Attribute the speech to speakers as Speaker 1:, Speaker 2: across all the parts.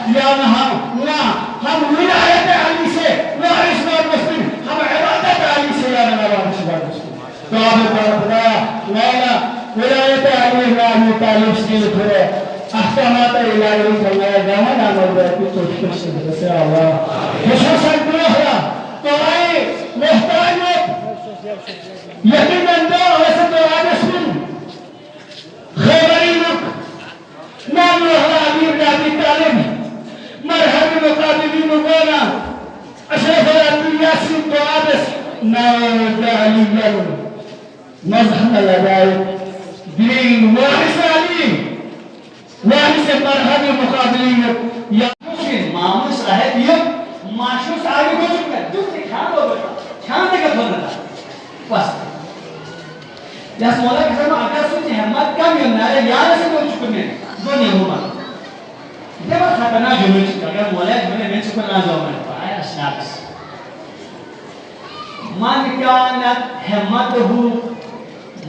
Speaker 1: یا نہ ہم ولایت علی سے وارث اور مسلم ہم عبادت علی سے یا نہ وارث تو آپ خدا مولا ولایت علی ابراہیم تعلق سے تھوڑے احکامات الہی فرمایا جانا نام اللہ کی توفیق سے اللہ خصوصاً گناہ تو آئے محتاج یقیناً دو ویسے تو آج سن خیبرینک نام اللہ امیر ابی طالب مرحب مقابلین مولا اشرف الانبیاء سے تو آج نام علی مذہب الادائے دین وارث علی وارث مرحب مقابلین یا مسلم مامو صاحب یہ ماشو صاحب کو چکا جو سے کھان ہو گا کھان دے گا بھرنا بس یاس مولا کسا میں اگر سوچے ہمت کم یا نارے یاد سے کوئی چکنے دو نہیں ہوا یہ بات خطرنا جمعے چکا اگر مولا جمعے میں چکا نہ جاؤ میں آیا اشناکس من كانت همته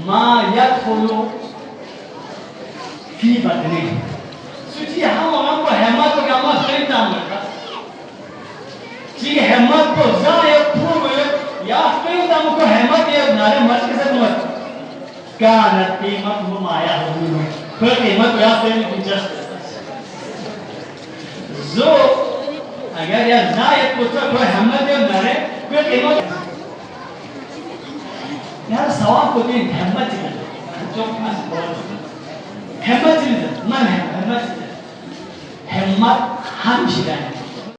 Speaker 1: ما يدخل في بدنه سوچی ہم ہم کو ہمت کو ہمت خرید نام رکھا چی ہمت کو ضائع پھول میں یا خرید نام کو ہمت یہ نارے مرد کے ساتھ مت كانت قیمته ما يدخل پھر قیمت کو یا خرید کی جست زو اگر یا ضائع پوچھا کوئی ہمت یہ نارے پھر قیمت یار سواب کو بھی ہمت چاہیے جو ہمت چاہیے من ہمت ہمت ہم شدہ ہے